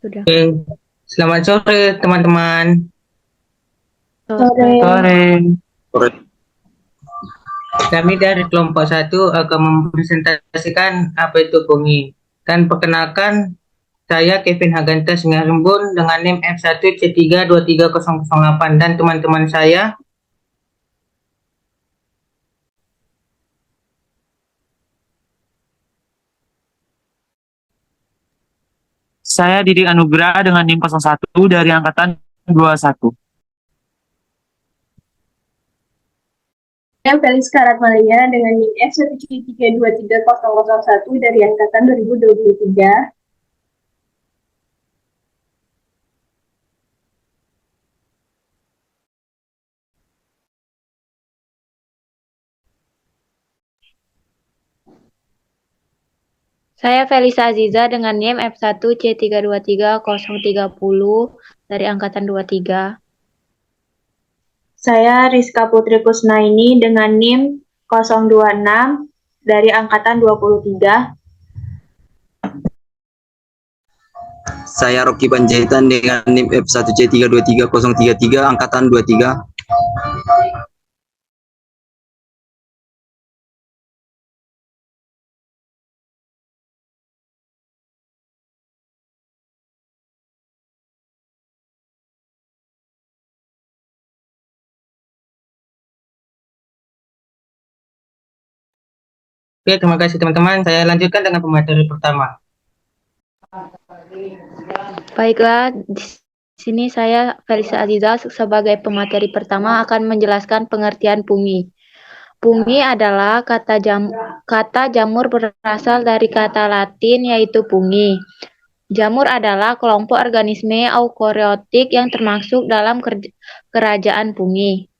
Sudah. Oke, selamat sore teman-teman. Sore. Sore. Sore. Kami dari kelompok satu akan mempresentasikan apa itu pungi. Dan perkenalkan, saya Kevin Haganta Singarembun dengan NIM F1C3230008 dan teman-teman saya. Saya Didik Anugrah dengan NIM 01 dari angkatan 21. Saya Feliska Ratmalia dengan NIM F1C3230001 dari angkatan 2023. Saya Felisa Aziza dengan NIM F1C323030 dari angkatan 23. Saya Rizka Putri Kusnaini dengan NIM 026 dari angkatan 23. Saya Rocky Panjaitan dengan NIM F1C323033 angkatan 23. Oke, terima kasih teman-teman. Saya lanjutkan dengan pemateri pertama. Baiklah, di sini saya Felisa Aziza sebagai pemateri pertama akan menjelaskan pengertian pungi. Pungi adalah kata jamur berasal dari kata Latin yaitu pungi. Jamur adalah kelompok organisme eukariotik yang termasuk dalam kerajaan pungi.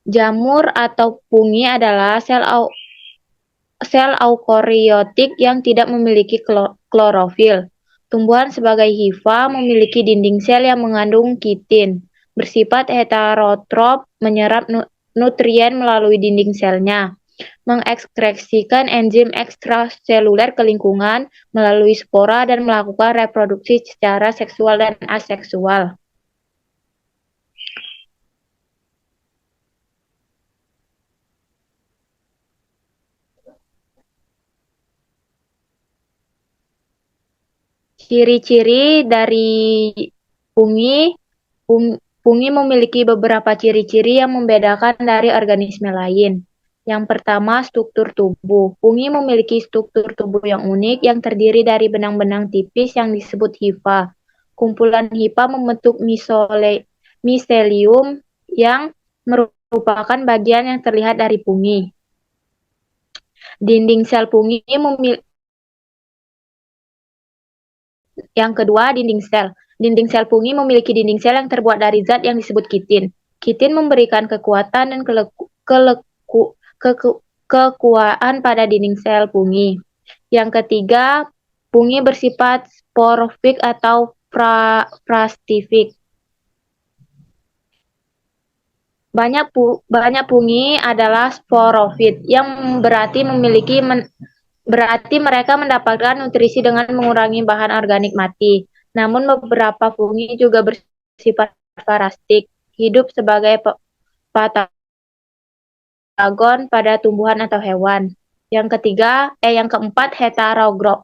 Jamur atau pungi adalah sel eukariotik yang tidak memiliki klorofil. Tumbuhan sebagai hifa memiliki dinding sel yang mengandung kitin, bersifat heterotrof, menyerap nutrien melalui dinding selnya, mengekskresikan enzim ekstraseluler ke lingkungan melalui spora dan melakukan reproduksi secara seksual dan aseksual. Ciri-ciri dari pungi, pungi memiliki beberapa ciri-ciri yang membedakan dari organisme lain. Yang pertama, struktur tubuh. Pungi memiliki struktur tubuh yang unik yang terdiri dari benang-benang tipis yang disebut hifa. Kumpulan hifa membentuk miselium yang merupakan bagian yang terlihat dari pungi. Dinding sel pungi Yang kedua, dinding sel. Dinding sel pungi memiliki dinding sel yang terbuat dari zat yang disebut kitin. Kitin memberikan kekuatan dan kekuatan pada dinding sel pungi. Yang ketiga, pungi bersifat sporofik atau prastifik. Banyak pungi adalah sporofit, yang berarti mereka mendapatkan nutrisi dengan mengurangi bahan organik mati. Namun beberapa fungi juga bersifat parasitik, hidup sebagai patagon pada tumbuhan atau hewan. Yang keempat, heterotrof.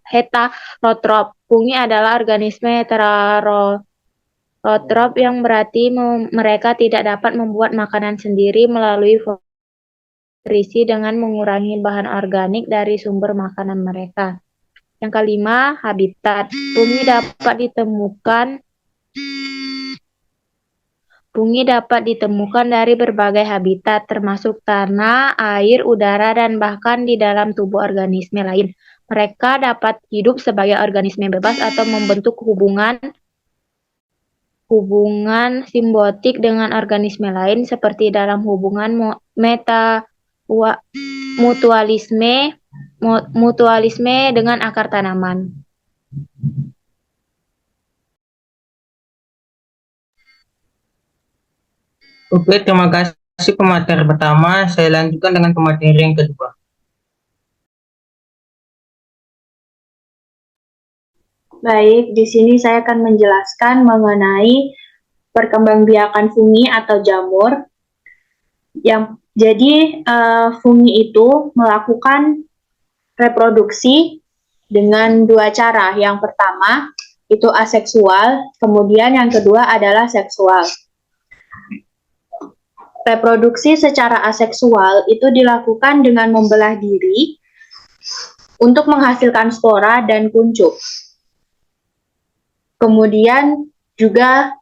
Fungi adalah organisme heterotrof yang berarti mereka tidak dapat membuat makanan sendiri melalui nutrisi dengan mengurangi bahan organik dari sumber makanan mereka. Yang kelima, habitat. Pungi dapat ditemukan dari berbagai habitat, termasuk tanah, air, udara, dan bahkan di dalam tubuh organisme lain. Mereka dapat hidup sebagai organisme bebas atau membentuk hubungan simbiotik dengan organisme lain seperti dalam hubungan mutualisme dengan akar tanaman. Oke, terima kasih pemateri pertama. Saya lanjutkan dengan pemateri yang kedua. Baik, di sini saya akan menjelaskan mengenai perkembangbiakan fungi atau jamur. Fungi itu melakukan reproduksi dengan dua cara. Yang pertama itu aseksual, kemudian yang kedua adalah seksual. Reproduksi secara aseksual itu dilakukan dengan membelah diri untuk menghasilkan spora dan kuncup. Kemudian juga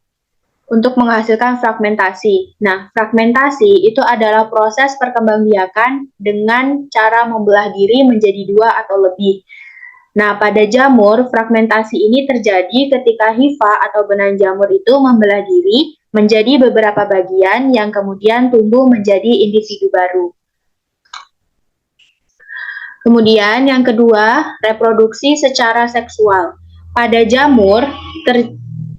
untuk menghasilkan fragmentasi. Nah, fragmentasi itu adalah proses perkembangbiakan dengan cara membelah diri menjadi dua atau lebih. Nah, pada jamur, fragmentasi ini terjadi ketika hifa atau benang jamur itu membelah diri menjadi beberapa bagian yang kemudian tumbuh menjadi individu baru. Kemudian yang kedua, reproduksi secara seksual. Pada jamur,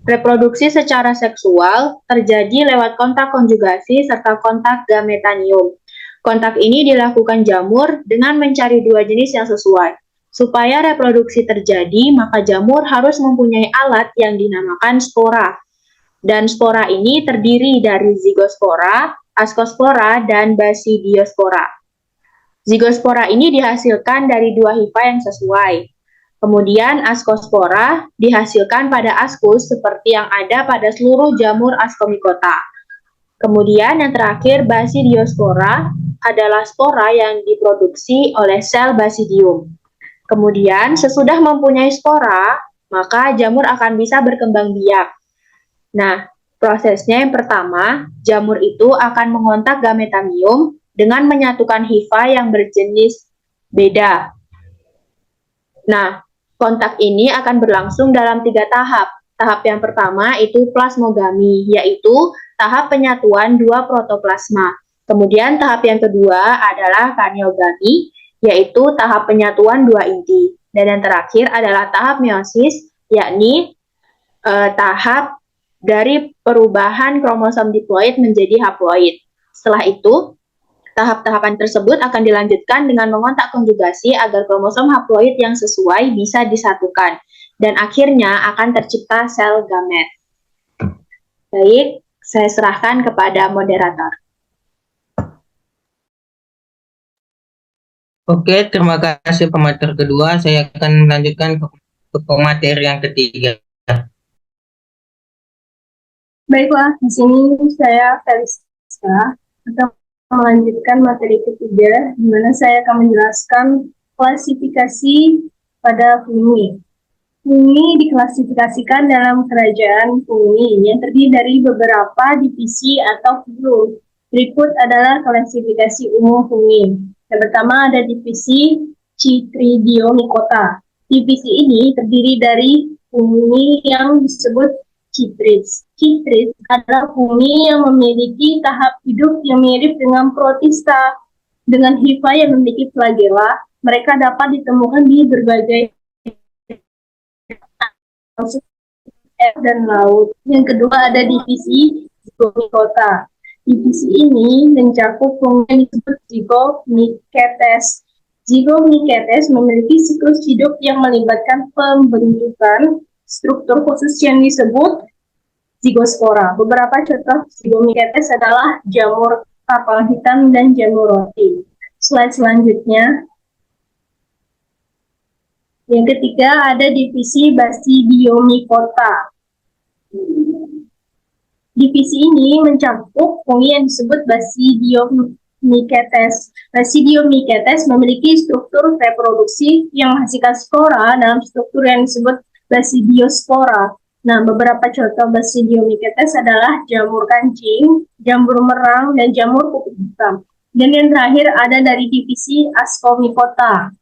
reproduksi secara seksual terjadi lewat kontak konjugasi serta kontak gametanium. Kontak ini dilakukan jamur dengan mencari dua jenis yang sesuai. Supaya reproduksi terjadi, maka jamur harus mempunyai alat yang dinamakan spora. Dan spora ini terdiri dari zigospora, askospora, dan basidiospora. Zigospora ini dihasilkan dari dua hifa yang sesuai. Kemudian askospora dihasilkan pada askus seperti yang ada pada seluruh jamur Ascomycota. Kemudian yang terakhir basidiospora adalah spora yang diproduksi oleh sel basidium. Kemudian sesudah mempunyai spora, maka jamur akan bisa berkembang biak. Nah, prosesnya yang pertama, jamur itu akan mengontak gametanium dengan menyatukan hifa yang berjenis beda. Nah, kontak ini akan berlangsung dalam 3 tahap. Tahap yang pertama itu plasmogami, yaitu tahap penyatuan dua protoplasma. Kemudian tahap yang kedua adalah kaniogami, yaitu tahap penyatuan dua inti. Dan yang terakhir adalah tahap meiosis, yakni tahap dari perubahan kromosom diploid menjadi haploid. Setelah itu, tahap-tahapan tersebut akan dilanjutkan dengan mengontak konjugasi agar kromosom haploid yang sesuai bisa disatukan. Dan akhirnya akan tercipta sel gamet. Baik, saya serahkan kepada moderator. Oke, terima kasih pemateri kedua. Saya akan melanjutkan ke pemateri yang ketiga. Baiklah, di sini saya Feliska akan melanjutkan materi ketiga, di mana saya akan menjelaskan klasifikasi pada fungi. Fungi diklasifikasikan dalam kerajaan fungi yang terdiri dari beberapa divisi atau filum. Berikut adalah klasifikasi umum fungi. Yang pertama ada divisi Chytridiomycota. Divisi ini terdiri dari fungi yang disebut Chytrids. Chytrids adalah fungi yang memiliki tahap hidup yang mirip dengan protista. Dengan hifa yang memiliki flagella, mereka dapat ditemukan di berbagai air dan laut. Yang kedua ada divisi Zygomycota. Divisi ini mencakup fungi yang disebut Zygomycetes. Zygomycetes memiliki siklus hidup yang melibatkan pembentukan struktur khusus yang disebut zigospora. Beberapa contoh Zygomycetes adalah jamur kapal hitam dan jamur roti. Slide selanjutnya. Yang ketiga ada divisi Basidiomycota. Divisi ini mencakup fungi yang disebut Basidiomycetes. Basidiomycetes memiliki struktur reproduksi yang menghasilkan spora dalam struktur yang disebut Basidiospora. Nah, beberapa contoh Basidiomycetes adalah jamur kancing, jamur merang, dan jamur kupu hitam. Dan yang terakhir ada dari divisi Ascomycota.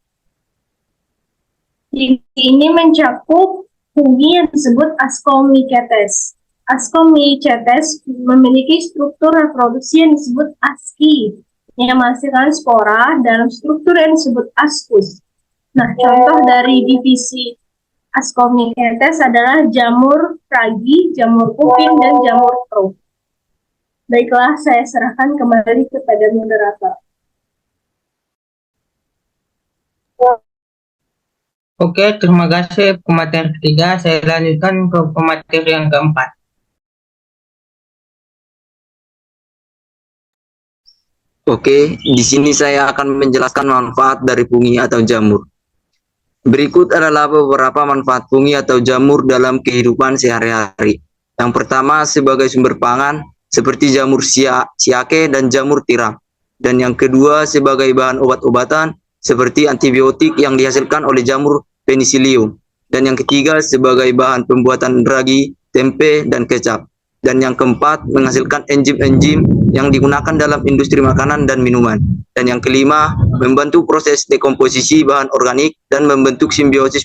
Divisi ini mencakup fungi yang disebut Ascomycetes. Ascomycetes memiliki struktur reproduksi yang disebut asci, yang menghasilkan spora dalam struktur yang disebut ascus. Nah, contoh dari divisi Ascomycetes adalah jamur ragi, jamur kuping, dan jamur pro. Baiklah, saya serahkan kembali kepada moderator. Oke, terima kasih pemateri ketiga. Saya lanjutkan ke pemateri yang keempat. Oke, di sini saya akan menjelaskan manfaat dari fungi atau jamur. Berikut adalah beberapa manfaat fungi atau jamur dalam kehidupan sehari-hari. Yang pertama sebagai sumber pangan seperti jamur siake dan jamur tiram. Dan yang kedua sebagai bahan obat-obatan seperti antibiotik yang dihasilkan oleh jamur penicillium. Dan yang ketiga sebagai bahan pembuatan ragi, tempe, dan kecap. Dan yang keempat menghasilkan enzim-enzim yang digunakan dalam industri makanan dan minuman. Dan yang kelima membantu proses dekomposisi bahan organik dan membentuk simbiosis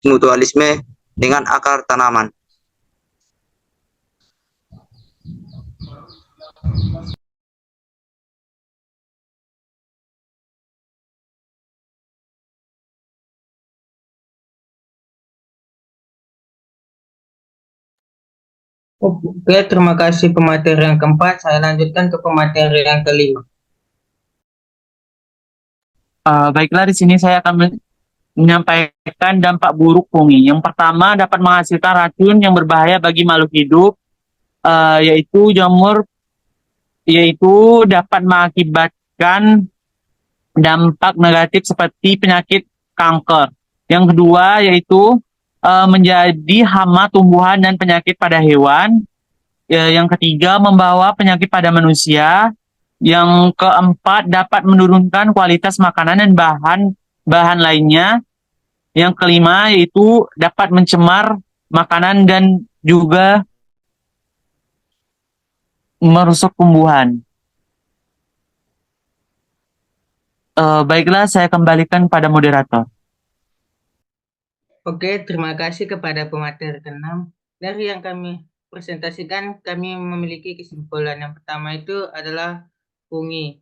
mutualisme dengan akar tanaman. Oke, terima kasih pemateri yang keempat. Saya lanjutkan ke pemateri yang kelima. Baiklah, di sini saya akan menyampaikan dampak buruk fungi. Yang pertama, dapat menghasilkan racun yang berbahaya bagi makhluk hidup, yaitu jamur, yaitu dapat mengakibatkan dampak negatif seperti penyakit kanker. Yang kedua, yaitu menjadi hama tumbuhan dan penyakit pada hewan. Yang ketiga, membawa penyakit pada manusia. Yang keempat, dapat menurunkan kualitas makanan dan bahan lainnya. Yang kelima, yaitu dapat mencemar makanan dan juga merusak tumbuhan. Baiklah, saya kembalikan pada moderator. Oke, terima kasih kepada pemateri keenam. Dari yang kami presentasikan, kami memiliki kesimpulan. Yang pertama itu adalah fungi.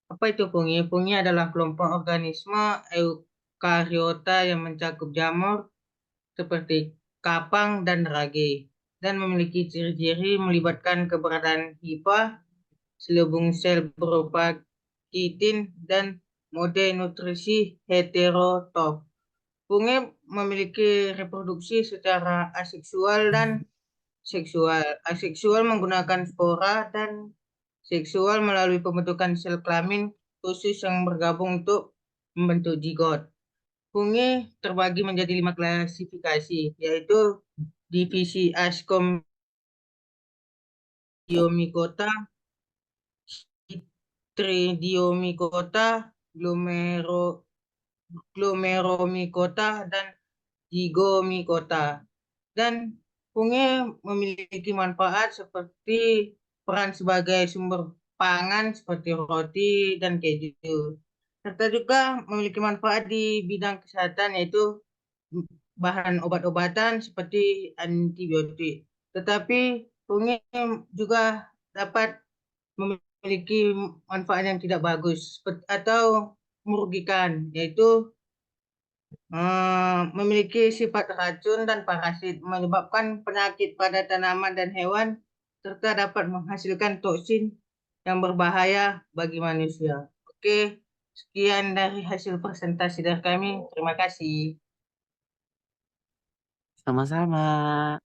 Apa itu fungi? Fungi adalah kelompok organisme eukariota yang mencakup jamur seperti kapang dan ragi dan memiliki ciri-ciri melibatkan keberadaan hifa, selubung sel berupa kitin, dan mode nutrisi heterotrof. Fungi memiliki reproduksi secara aseksual dan seksual. Aseksual menggunakan spora dan seksual melalui pembentukan sel kelamin khusus yang bergabung untuk membentuk zigot. Fungi terbagi menjadi 5 klasifikasi, yaitu divisi Ascomycota, Tridiomycota, Glomeromycota, dan Zygomicota. Dan fungi memiliki manfaat seperti peran sebagai sumber pangan seperti roti dan keju. Serta juga memiliki manfaat di bidang kesehatan yaitu bahan obat-obatan seperti antibiotik. Tetapi fungi juga dapat memiliki manfaat yang tidak bagus atau merugikan, yaitu memiliki sifat racun dan parasit, menyebabkan penyakit pada tanaman dan hewan, serta dapat menghasilkan toksin yang berbahaya bagi manusia. Oke, sekian dari hasil presentasi dari kami. Terima kasih. Sama-sama.